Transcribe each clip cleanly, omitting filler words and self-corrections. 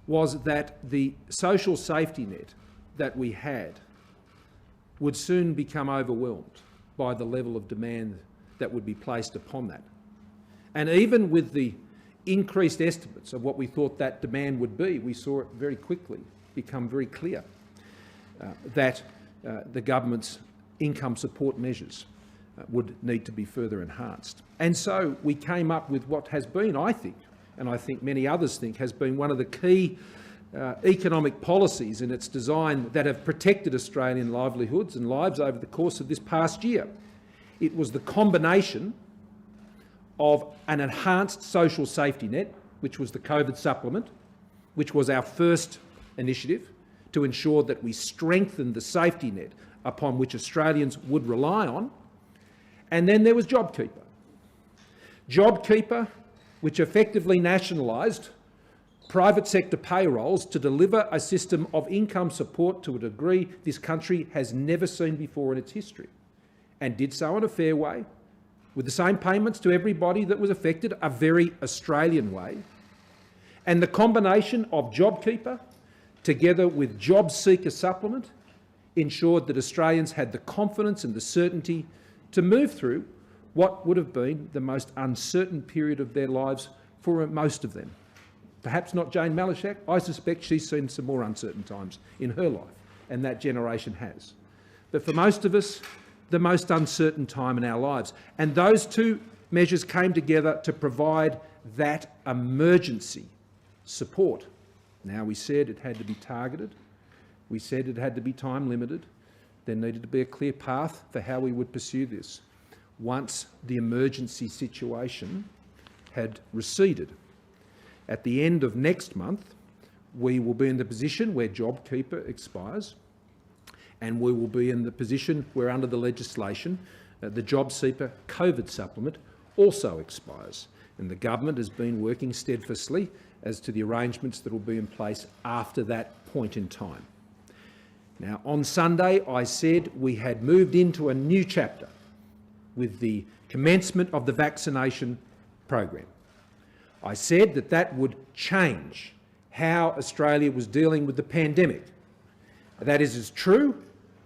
was that the social safety net that we had would soon become overwhelmed by the level of demand that would be placed upon that. And even with the increased estimates of what we thought that demand would be, we saw it very quickly become very clear that the government's income support measures would need to be further enhanced. And so we came up with what has been, I think, and I think many others think, has been one of the key economic policies in its design that have protected Australian livelihoods and lives over the course of this past year. It was the combination of an enhanced social safety net, which was the COVID supplement, which was our first initiative to ensure that we strengthened the safety net upon which Australians would rely on. And then there was JobKeeper. JobKeeper, which effectively nationalised private sector payrolls to deliver a system of income support to a degree this country has never seen before in its history, and did so in a fair way, with the same payments to everybody that was affected, a very Australian way. And the combination of JobKeeper together with JobSeeker supplement ensured that Australians had the confidence and the certainty to move through what would have been the most uncertain period of their lives for most of them. Perhaps not Jane Malashak. I suspect she's seen some more uncertain times in her life, and that generation has. But for most of us, the most uncertain time in our lives. And those two measures came together to provide that emergency support. Now, we said it had to be targeted. We said it had to be time limited. There needed to be a clear path for how we would pursue this once the emergency situation had receded. At the end of next month, we will be in the position where JobKeeper expires, and we will be in the position where, under the legislation, the JobSeeker COVID supplement also expires. And the government has been working steadfastly as to the arrangements that will be in place after that point in time. Now, on Sunday, I said we had moved into a new chapter with the commencement of the vaccination program. I said that that would change how Australia was dealing with the pandemic. That is as true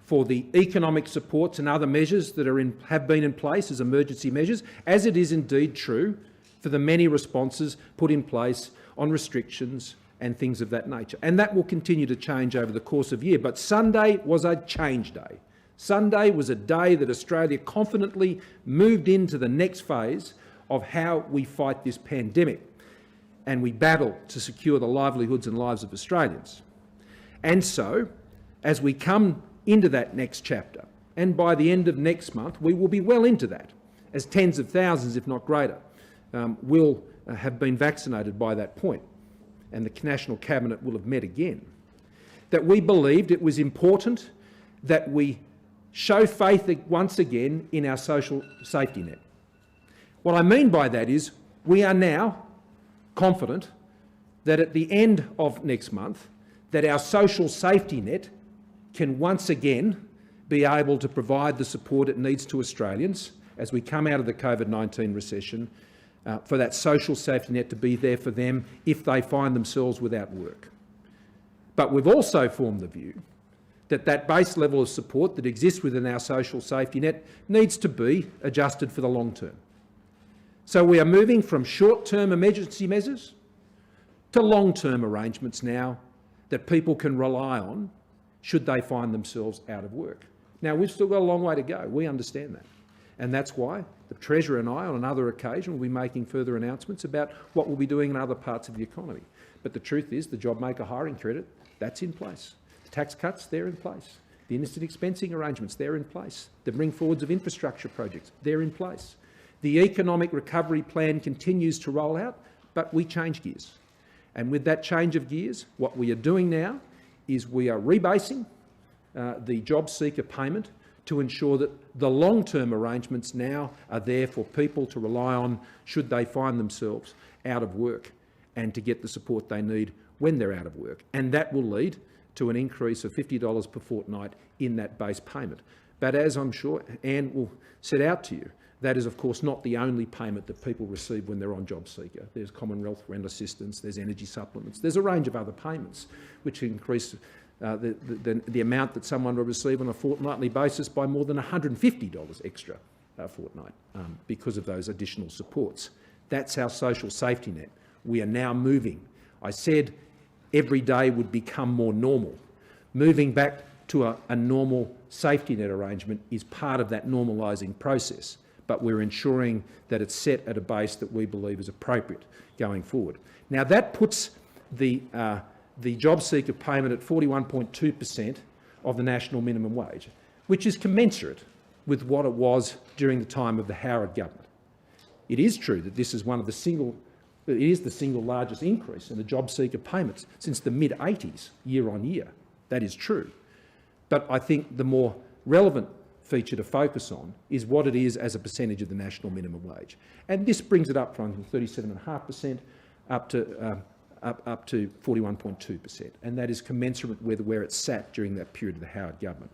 for the economic supports and other measures that have been in place as emergency measures, as it is indeed true for the many responses put in place on restrictions and things of that nature. And that will continue to change over the course of the year. But Sunday was a change day. Sunday was a day that Australia confidently moved into the next phase of how we fight this pandemic, and we battle to secure the livelihoods and lives of Australians. And so, as we come into that next chapter, and by the end of next month, we will be well into that, as tens of thousands, if not greater, will have been vaccinated by that point, and the National Cabinet will have met again, that we believed it was important that we show faith once again in our social safety net. What I mean by that is we are now confident that at the end of next month, that our social safety net can once again be able to provide the support it needs to Australians as we come out of the COVID-19 recession, for that social safety net to be there for them if they find themselves without work. But we've also formed the view that that base level of support that exists within our social safety net needs to be adjusted for the long term. So we are moving from short-term emergency measures to long-term arrangements now that people can rely on should they find themselves out of work. Now, we've still got a long way to go. We understand that. And that's why the Treasurer and I, on another occasion, will be making further announcements about what we'll be doing in other parts of the economy. But the truth is, the JobMaker hiring credit, that's in place. The tax cuts, they're in place. The instant expensing arrangements, they're in place. The bring forwards of infrastructure projects, they're in place. The economic recovery plan continues to roll out, but we change gears. And with that change of gears, what we are doing now is we are rebasing the JobSeeker payment to ensure that the long-term arrangements now are there for people to rely on should they find themselves out of work, and to get the support they need when they're out of work. And that will lead to an increase of $50 per fortnight in that base payment. But as I'm sure Anne will set out to you, That is, of course, not the only payment that people receive when they're on JobSeeker. There's Commonwealth rent assistance, there's energy supplements, there's a range of other payments which increase the amount that someone will receive on a fortnightly basis by more than $150 extra a fortnight because of those additional supports. That's our social safety net. We are now moving. I said every day would become more normal. Moving back to a normal safety net arrangement is part of that normalising process, but we're ensuring that it's set at a base that we believe is appropriate going forward. Now that puts the JobSeeker payment at 41.2% of the national minimum wage, which is commensurate with what it was during the time of the Howard government. It is true that this is the single largest increase in the JobSeeker payments since the mid-80s, year on year. That is true. But I think the more relevant feature to focus on is what it is as a percentage of the national minimum wage. And this brings it up from 37.5% up to 41.2%. And that is commensurate with where it sat during that period of the Howard government.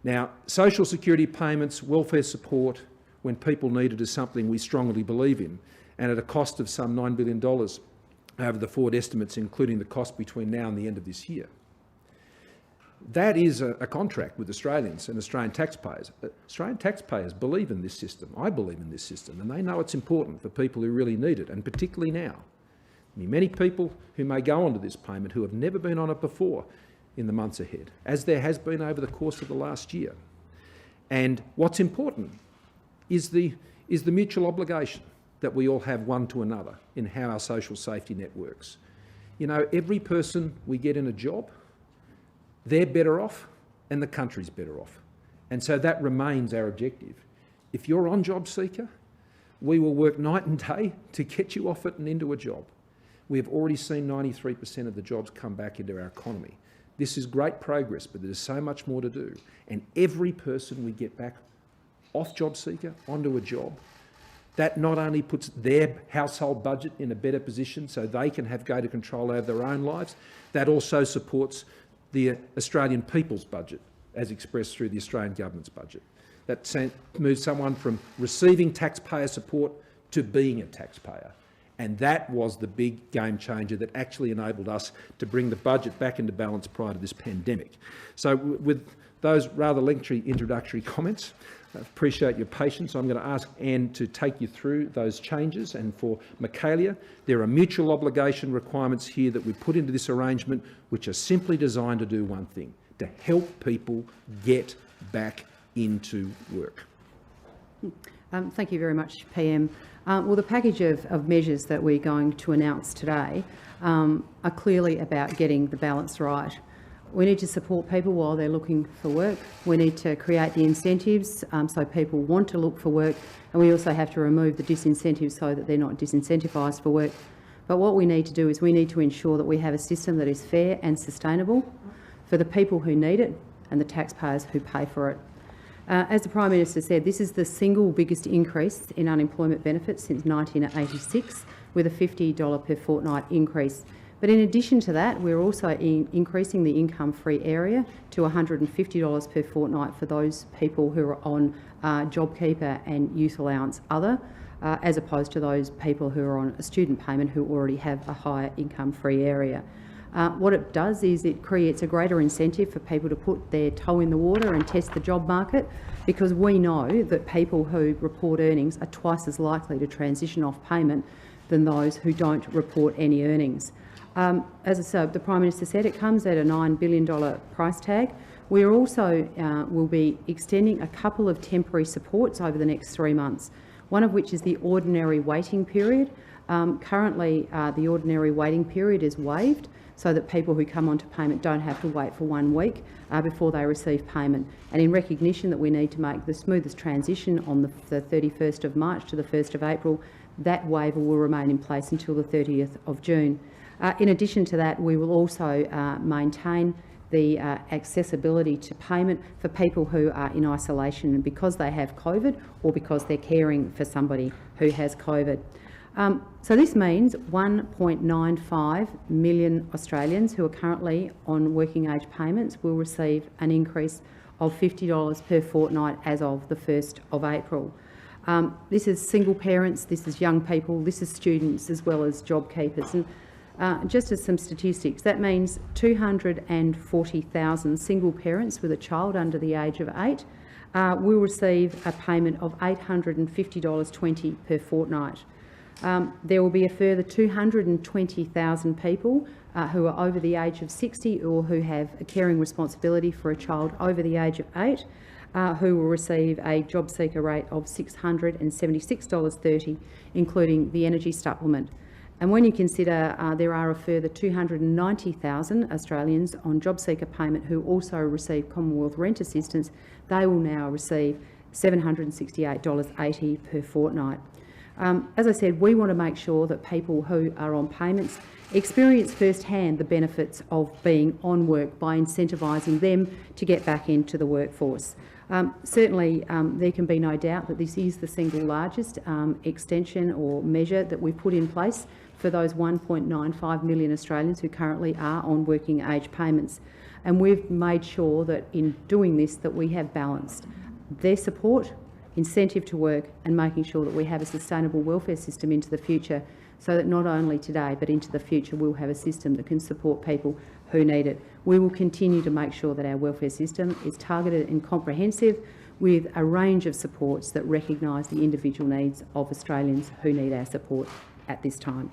Now, social security payments, welfare support, when people need it, is something we strongly believe in, and at a cost of some $9 billion over the forward estimates, including the cost between now and the end of this year. That is a contract with Australians and Australian taxpayers. Australian taxpayers believe in this system. I believe in this system, and they know it's important for people who really need it, and particularly now. Many people who may go onto this payment who have never been on it before in the months ahead, as there has been over the course of the last year. And what's important is the mutual obligation that we all have one to another in how our social safety net works. You know, every person we get in a job, they're better off and the country's better off. And so that remains our objective. If you're on JobSeeker, we will work night and day to get you off it and into a job. We have already seen 93% of the jobs come back into our economy. This is great progress, but there's so much more to do. And every person we get back off JobSeeker onto a job, that not only puts their household budget in a better position so they can have greater control over their own lives, that also supports the Australian people's budget as expressed through the Australian government's budget. That moves someone from receiving taxpayer support to being a taxpayer. And that was the big game changer that actually enabled us to bring the budget back into balance prior to this pandemic. So with those rather lengthy introductory comments, I appreciate your patience. I'm going to ask Anne to take you through those changes. And for Michaelia, there are mutual obligation requirements here that we put into this arrangement which are simply designed to do one thing, to help people get back into work. Thank you very much, PM. Well, the package of measures that we're going to announce today are clearly about getting the balance right. We need to support people while they're looking for work. We need to create the incentives so people want to look for work, and we also have to remove the disincentives so that they're not disincentivised for work. But what we need to do is we need to ensure that we have a system that is fair and sustainable for the people who need it and the taxpayers who pay for it. As the Prime Minister said, this is the single biggest increase in unemployment benefits since 1986, with a $50 per fortnight increase. But in addition to that, we're also increasing the income-free area to $150 per fortnight for those people who are on JobKeeper and Youth Allowance Other, as opposed to those people who are on a student payment who already have a higher income-free area. What it does is it creates a greater incentive for people to put their toe in the water and test the job market, because we know that people who report earnings are twice as likely to transition off payment than those who don't report any earnings. As I said, the Prime Minister said, it comes at a $9 billion price tag. We are also will be extending a couple of temporary supports over the next 3 months, one of which is the ordinary waiting period. Currently, the ordinary waiting period is waived so that people who come onto payment don't have to wait for 1 week before they receive payment. And in recognition that we need to make the smoothest transition on the 31st of March to the 1st of April, that waiver will remain in place until the 30th of June. In addition to that, we will also maintain the accessibility to payment for people who are in isolation because they have COVID or because they're caring for somebody who has COVID. So this means 1.95 million Australians who are currently on working age payments will receive an increase of $50 per fortnight as of the 1st of April. This is single parents, this is young people, this is students as well as job keepers. And just as some statistics, that means 240,000 single parents with a child under the age of 8 will receive a payment of $850.20 per fortnight. There will be a further 220,000 people who are over the age of 60 or who have a caring responsibility for a child over the age of 8 who will receive a job seeker rate of $676.30, including the energy supplement. And when you consider there are a further 290,000 Australians on job seeker payment who also receive Commonwealth rent assistance, they will now receive $768.80 per fortnight. As I said, we want to make sure that people who are on payments experience firsthand the benefits of being on work by incentivising them to get back into the workforce. Certainly, there can be no doubt that this is the single largest extension or measure that we've put in place for those 1.95 million Australians who currently are on working age payments. And we've made sure that in doing this that we have balanced their support, incentive to work, and making sure that we have a sustainable welfare system into the future, so that not only today but into the future we'll have a system that can support people who need it. We will continue to make sure that our welfare system is targeted and comprehensive with a range of supports that recognise the individual needs of Australians who need our support at this time.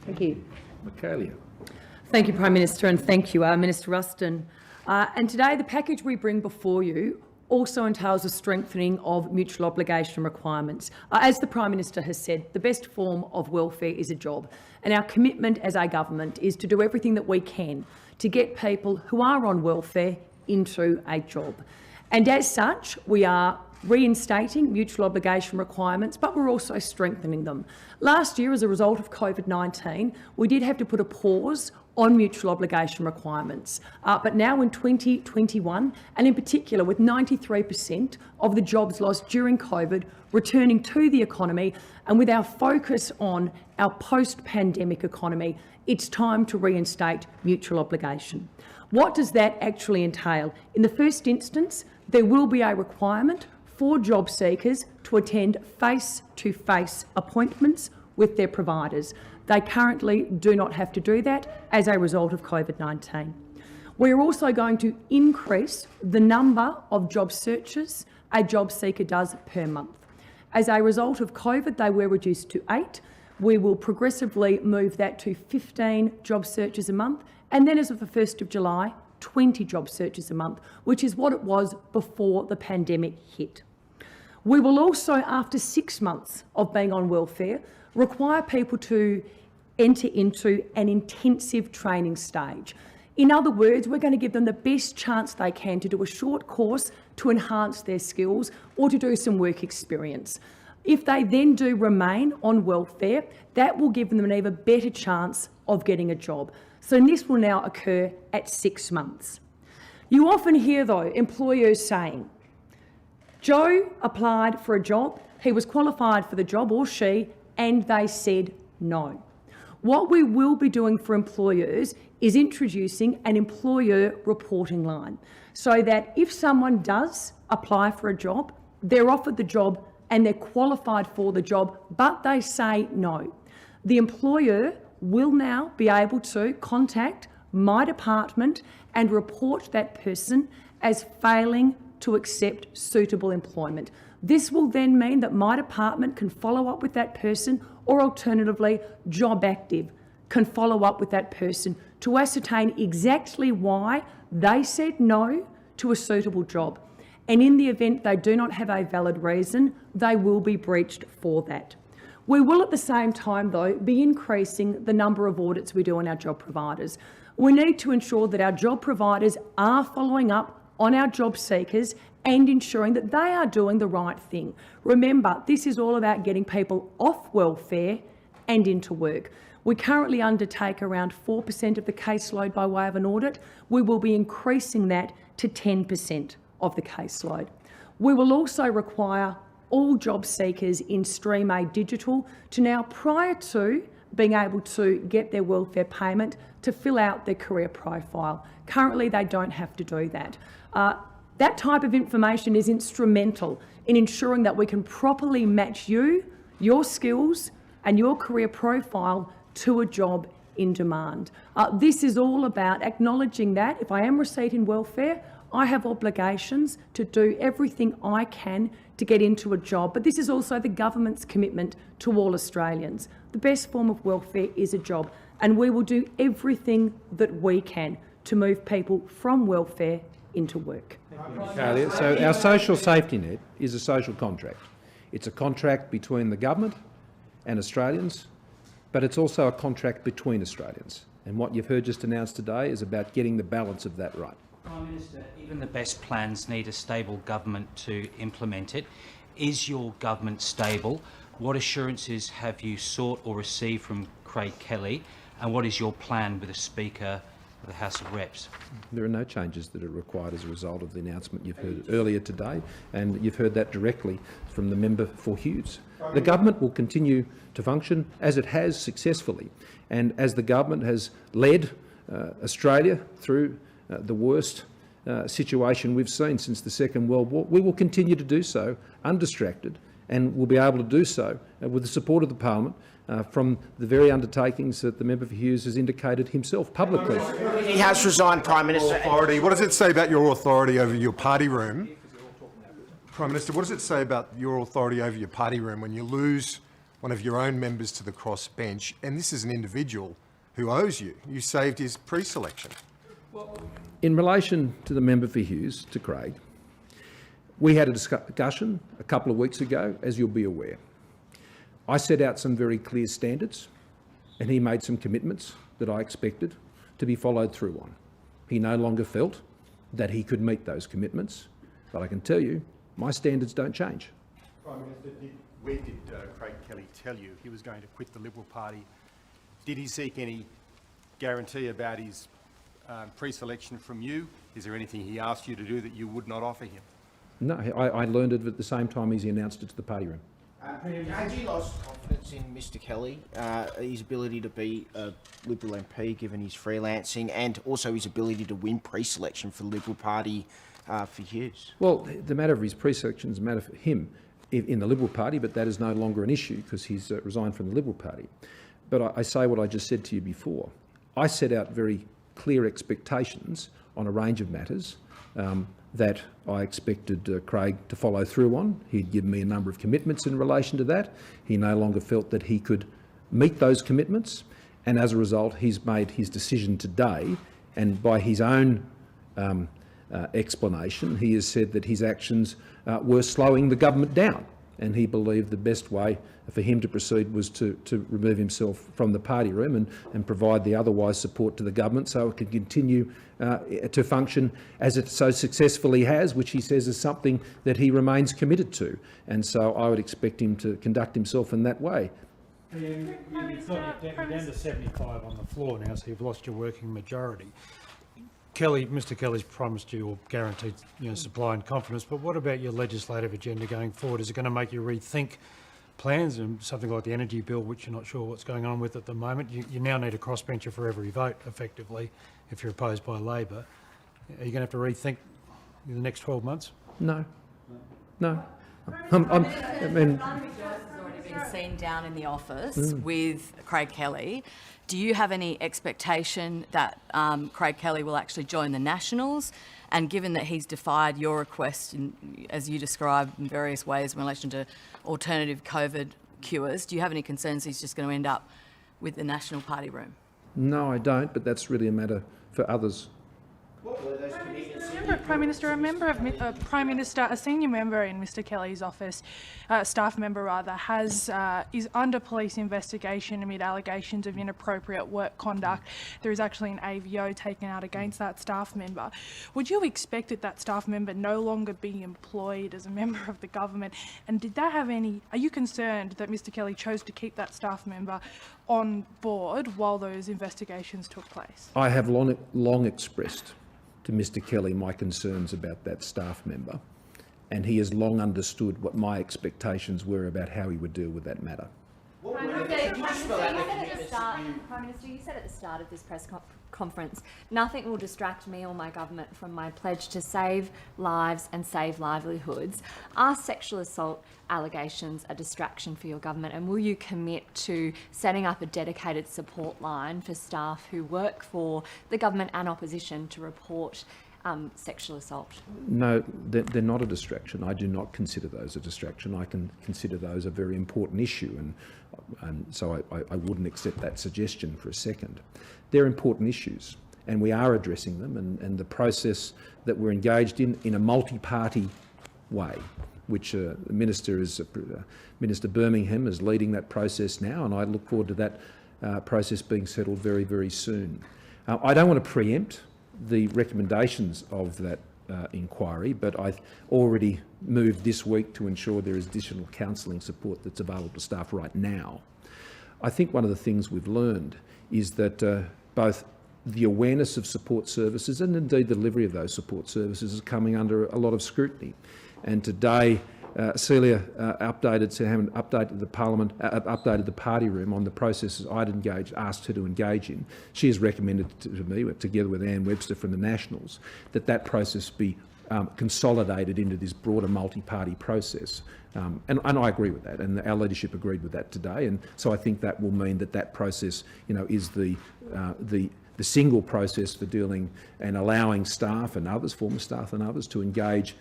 Thank you. Michaelia. Thank you, Prime Minister, and thank you, Minister Ruston. And today the package we bring before you also entails a strengthening of mutual obligation requirements. As the Prime Minister has said, the best form of welfare is a job, and our commitment as a government is to do everything that we can to get people who are on welfare into a job. And as such, we are reinstating mutual obligation requirements, but we're also strengthening them. Last year, as a result of COVID-19, we did have to put a pause on mutual obligation requirements. But now in 2021, and in particular with 93% of the jobs lost during COVID returning to the economy, and with our focus on our post-pandemic economy, it's time to reinstate mutual obligation. What does that actually entail? In the first instance, there will be a requirement for job seekers to attend face-to-face appointments with their providers. They currently do not have to do that as a result of COVID-19. We're also going to increase the number of job searches a job seeker does per month. As a result of COVID, they were reduced to 8. We will progressively move that to 15 job searches a month, and then as of the 1st of July, 20 job searches a month, which is what it was before the pandemic hit. We will also, after 6 months of being on welfare, require people to enter into an intensive training stage. In other words, we're going to give them the best chance they can to do a short course to enhance their skills or to do some work experience. If they then do remain on welfare, that will give them an even better chance of getting a job. So this will now occur at 6 months. You often hear, though, employers saying, Joe applied for a job, he was qualified for the job, or she, and they said no. What we will be doing for employers is introducing an employer reporting line, so that if someone does apply for a job, they're offered the job and they're qualified for the job, but they say no, the employer will now be able to contact my department and report that person as failing to accept suitable employment. This will then mean that my department can follow up with that person, or alternatively, Job Active can follow up with that person to ascertain exactly why they said no to a suitable job. And in the event they do not have a valid reason, they will be breached for that. We will at the same time, though, be increasing the number of audits we do on our job providers. We need to ensure that our job providers are following up on our job seekers and ensuring that they are doing the right thing. Remember, this is all about getting people off welfare and into work. We currently undertake around 4% of the caseload by way of an audit. We will be increasing that to 10% of the caseload. We will also require all job seekers in Stream A Digital to now, prior to being able to get their welfare payment, to fill out their career profile. Currently, they don't have to do that. That type of information is instrumental in ensuring that we can properly match you, your skills and your career profile to a job in demand. This is all about acknowledging that if I am receiving welfare, I have obligations to do everything I can to get into a job. But this is also the government's commitment to all Australians. The best form of welfare is a job, and we will do everything that we can to move people from welfare into work. Kalia, so our social safety net is a social contract. It's a contract between the government and Australians, but it's also a contract between Australians. And what you've heard just announced today is about getting the balance of that right. Prime Minister, even the best plans need a stable government to implement it. Is your government stable? What assurances have you sought or received from Craig Kelly? And what is your plan with the Speaker of the House of Reps? There are no changes that are required as a result of the announcement you've heard earlier today, and you've heard that directly from the member for Hughes. The government will continue to function as it has successfully, and as the government has led Australia through the worst situation we've seen since the Second World War, we will continue to do so undistracted, and we'll be able to do so with the support of the Parliament from the very undertakings that the member for Hughes has indicated himself publicly. He has resigned, Prime Minister. Authority. What does it say about your authority over your party room? Prime Minister, what does it say about your authority over your party room when you lose one of your own members to the crossbench, and this is an individual who owes you? You saved his pre-selection. In relation to the member for Hughes, to Craig, we had a discussion a couple of weeks ago, as you'll be aware. I set out some very clear standards, and he made some commitments that I expected to be followed through on. He no longer felt that he could meet those commitments, but I can tell you, my standards don't change. Prime Minister, where did Craig Kelly tell you he was going to quit the Liberal Party? Did he seek any guarantee about his pre-selection from you? Is there anything he asked you to do that you would not offer him? No, I learned it at the same time as he announced it to the party room. Has he lost confidence in Mr Kelly, his ability to be a Liberal MP given his freelancing, and also his ability to win pre-selection for the Liberal Party for Hughes? Well, the matter of his pre-selection is a matter for him in the Liberal Party, but that is no longer an issue because he's resigned from the Liberal Party. But I say what I just said to you before. I set out very clear expectations on a range of matters that I expected Craig to follow through on. He'd given me a number of commitments in relation to that. He no longer felt that he could meet those commitments, and as a result he's made his decision today, and by his own explanation he has said that his actions were slowing the government down, and he believed the best way for him to proceed was to remove himself from the party room and provide the otherwise support to the government so it can continue to function as it so successfully has, which he says is something that he remains committed to. And so I would expect him to conduct himself in that way. You're down to 75 on the floor now, so you've lost your working majority. Mr Kelly's promised you or guaranteed supply and confidence, but what about your legislative agenda going forward? Is it going to make you rethink plans and something like the energy bill, which you're not sure what's going on with at the moment? You now need a crossbencher for every vote, effectively, if you're opposed by Labor. Are you going to have to rethink in the next 12 months? No. I Has mean, already been seen down in the office with Craig Kelly. Do you have any expectation that Craig Kelly will actually join the Nationals? And given that he's defied your request, as you described in various ways in relation to alternative COVID cures, do you have any concerns he's just going to end up with the National Party room? no, I don't, but that's really a matter for others. Prime Minister, a senior member in Mr Kelly's office, staff member rather, is under police investigation amid allegations of inappropriate work conduct. There is actually an AVO taken out against that staff member. Would you expect that staff member no longer be employed as a member of the government? And are you concerned that Mr Kelly chose to keep that staff member on board while those investigations took place? I have long expressed to Mr Kelly my concerns about that staff member, and he has long understood what my expectations were about how he would deal with that matter. What were Prime Minister, you said at the start of this press conference, nothing will distract me or my government from my pledge to save lives and save livelihoods. Are sexual assault allegations a distraction for your government, and will you commit to setting up a dedicated support line for staff who work for the government and opposition to report sexual assault? No, they're not a distraction. I do not consider those a distraction. I can consider those a very important issue, and so I wouldn't accept that suggestion for a second. They're important issues, and we are addressing them, and the process that we're engaged in a multi-party way, which Minister Birmingham is leading that process now, and I look forward to that process being settled very, very soon. I don't want to preempt the recommendations of that inquiry, but I've already moved this week to ensure there is additional counselling support that's available to staff right now. I think one of the things we've learned is that both the awareness of support services and indeed the delivery of those support services is coming under a lot of scrutiny. And today, Celia updated the Parliament, updated the party room on the processes I'd asked her to engage in. She has recommended to me, together with Anne Webster from the Nationals, that process be consolidated into this broader multi-party process. And I agree with that, and our leadership agreed with that today. And so I think that will mean that process, is the single process for dealing and allowing staff and others, former staff and others, to engage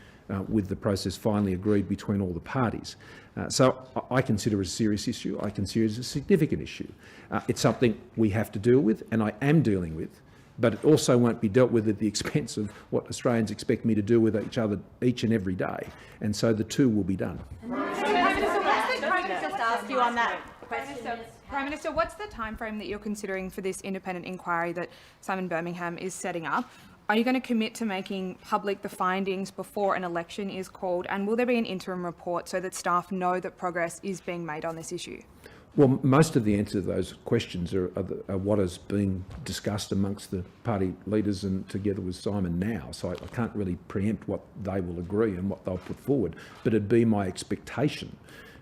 with the process finally agreed between all the parties. So I consider it a serious issue. I consider it a significant issue. It's something we have to deal with, and I am dealing with, but it also won't be dealt with at the expense of what Australians expect me to do with each other each and every day. And so the two will be done. Prime Minister, what's the timeframe that you're considering for this independent inquiry that Simon Birmingham is setting up? Are you going to commit to making public the findings before an election is called, and will there be an interim report so that staff know that progress is being made on this issue? Well, most of the answer to those questions are what is being discussed amongst the party leaders and together with Simon now, so I can't really preempt what they will agree and what they'll put forward, but it'd be my expectation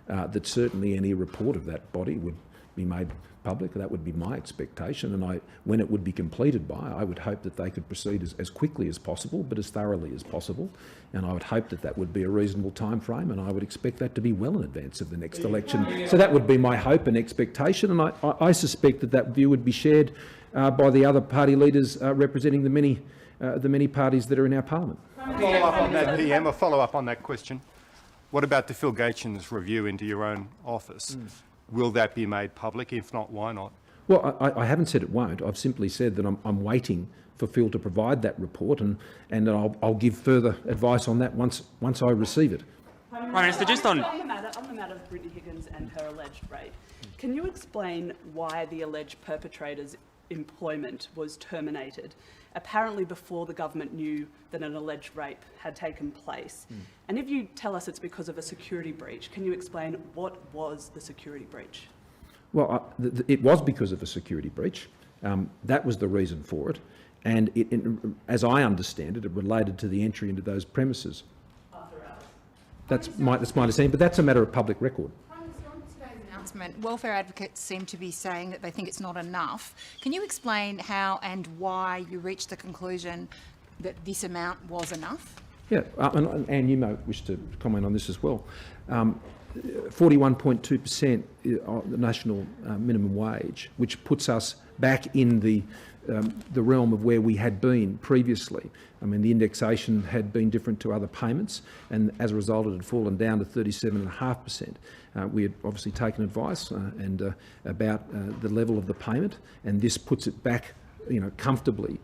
that certainly any report of that body would be made public. That would be my expectation, and when it would be completed by, I would hope that they could proceed as quickly as possible, but as thoroughly as possible, and I would hope that would be a reasonable time frame, and I would expect that to be well in advance of the next election. So that would be my hope and expectation, and I suspect that view would be shared by the other party leaders representing the many parties that are in our parliament. Follow up on that, PM. A follow up on that question. What about the Phil Gaetjens review into your own office? Will that be made public? If not, why not? Well, I haven't said it won't. I've simply said that I'm waiting for Phil to provide that report, and I'll give further advice on that once I receive it. Prime Minister, just on the matter of Brittany Higgins and her alleged rape, can you explain why the alleged perpetrator's employment was terminated, apparently before the government knew that an alleged rape had taken place? And if you tell us it's because of a security breach, can you explain what was the security breach? Well, it was because of a security breach. That was the reason for it. And as I understand it, it related to the entry into those premises. After hours. That's my understanding, but that's a matter of public record. Welfare advocates seem to be saying that they think it's not enough. Can you explain how and why you reached the conclusion that this amount was enough? Yeah, and you may wish to comment on this as well. 41.2% the national minimum wage, which puts us back in the realm of where we had been previously. I mean, the indexation had been different to other payments, and as a result, it had fallen down to 37.5%. We had obviously taken advice about the level of the payment, and this puts it back, comfortably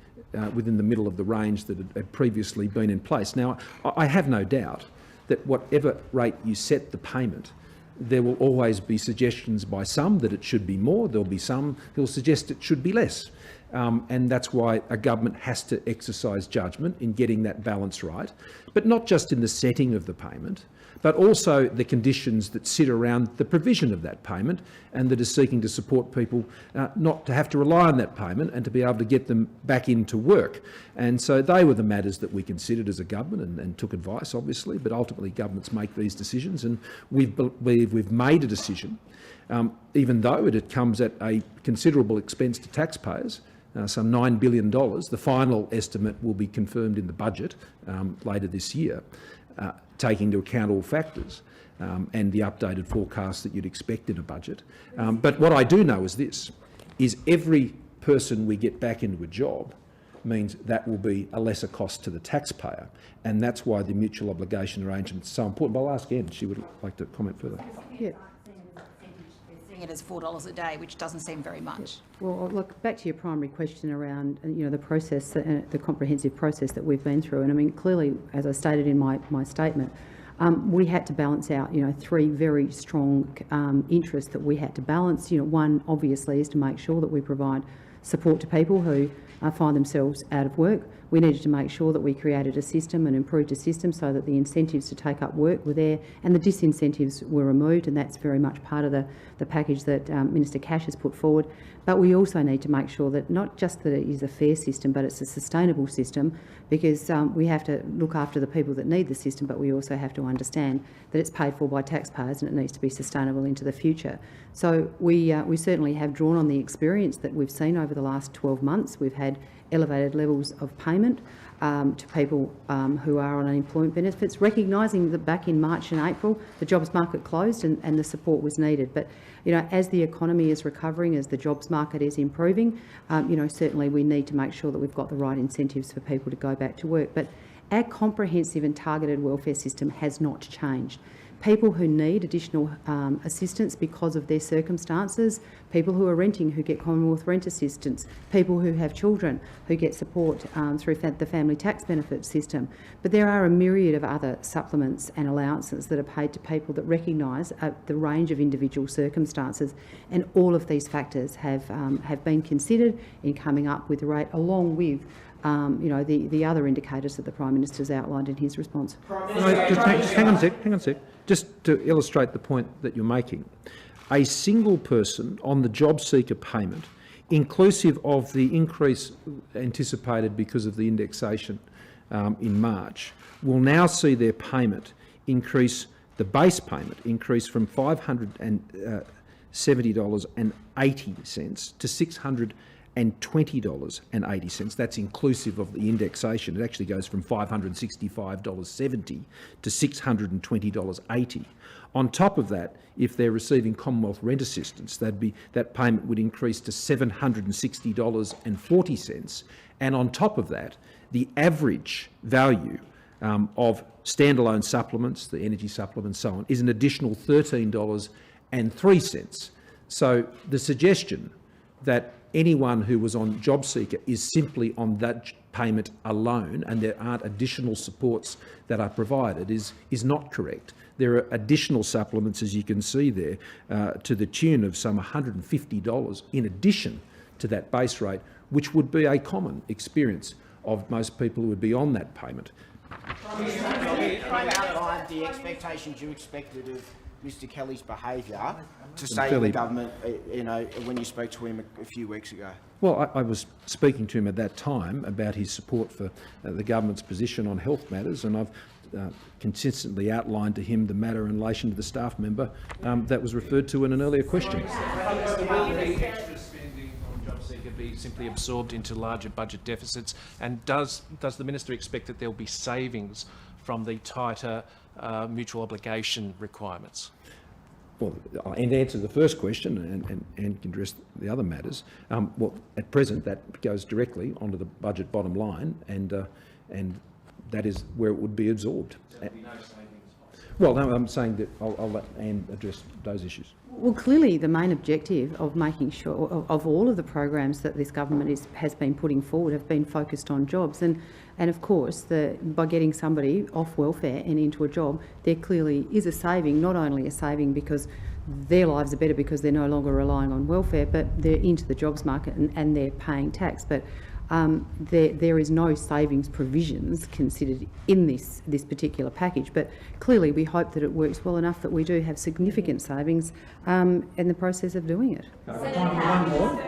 within the middle of the range that had previously been in place. Now, I have no doubt that whatever rate you set the payment, there will always be suggestions by some that it should be more. There'll be some who'll suggest it should be less. And that's why a government has to exercise judgment in getting that balance right, but not just in the setting of the payment, but also the conditions that sit around the provision of that payment, and that is seeking to support people not to have to rely on that payment and to be able to get them back into work. And so they were the matters that we considered as a government and took advice, obviously, but ultimately governments make these decisions, and we've made a decision even though it comes at a considerable expense to taxpayers, some $9 billion. The final estimate will be confirmed in the budget later this year, taking into account all factors and the updated forecast that you'd expect in a budget. But what I do know is this, is every person we get back into a job means that will be a lesser cost to the taxpayer, and that's why the mutual obligation arrangement is so important. But I'll ask Anne, she would like to comment further. Yeah. Seeing it as $4 a day, which doesn't seem very much. Well, look, back to your primary question around, the process, the comprehensive process that we've been through. And I mean, clearly, as I stated in my statement, we had to balance out, three very strong interests that we had to balance. One, obviously, is to make sure that we provide support to people who find themselves out of work. We needed to make sure that we created a system and improved a system so that the incentives to take up work were there and the disincentives were removed, and that's very much part of the package that Minister Cash has put forward. But we also need to make sure that not just that it is a fair system, but it's a sustainable system, because we have to look after the people that need the system, but we also have to understand that it's paid for by taxpayers and it needs to be sustainable into the future. So we certainly have drawn on the experience that we've seen over the last 12 months. We've had elevated levels of payment to people who are on unemployment benefits, recognising that back in March and April the jobs market closed and the support was needed. But as the economy is recovering, as the jobs market is improving, certainly we need to make sure that we've got the right incentives for people to go back to work. But our comprehensive and targeted welfare system has not changed. People who need additional assistance because of their circumstances, people who are renting who get Commonwealth rent assistance, people who have children who get support through the family tax benefit system. But there are a myriad of other supplements and allowances that are paid to people that recognise the range of individual circumstances, and all of these factors have been considered in coming up with the rate, along with the other indicators that the Prime Minister's outlined in his response. Just hang on a sec. Just to illustrate the point that you're making, a single person on the job seeker payment, inclusive of the increase anticipated because of the indexation in March, will now see their payment increase, the base payment increase from $570.80 to $620.80. That's inclusive of the indexation. It actually goes from $565.70 to $620.80. On top of that, if they're receiving Commonwealth rent assistance, that payment would increase to $760.40. And on top of that, the average value of standalone supplements, the energy supplements, so on, is an additional $13.03. So the suggestion that anyone who was on JobSeeker is simply on that payment alone and there aren't additional supports that are provided is not correct. There are additional supplements, as you can see there, to the tune of some $150 in addition to that base rate, which would be a common experience of most people who would be on that payment. Outlined the expectations you expected of Mr Kelly's behaviour to say to the government, when you spoke to him a few weeks ago. Well, I was speaking to him at that time about his support for the government's position on health matters, and I've consistently outlined to him the matter in relation to the staff member that was referred to in an earlier question. Will the extra spending on JobSeeker be simply absorbed into larger budget deficits, and does the Minister expect that there will be savings from the tighter mutual obligation requirements? Well, and to answer the first question, and can address the other matters, well, at present that goes directly onto the budget bottom line, and that is where it would be absorbed. There will be no savings. Well, no, I'm saying that I'll let Anne address those issues. Well, clearly the main objective of making sure of all of the programs that this government has been putting forward have been focused on jobs, and of course by getting somebody off welfare and into a job, there clearly is a saving, not only a saving because their lives are better because they're no longer relying on welfare, but they're into the jobs market and they're paying tax. But there is no savings provisions considered in this particular package, but clearly we hope that it works well enough that we do have significant savings in the process of doing it. One more.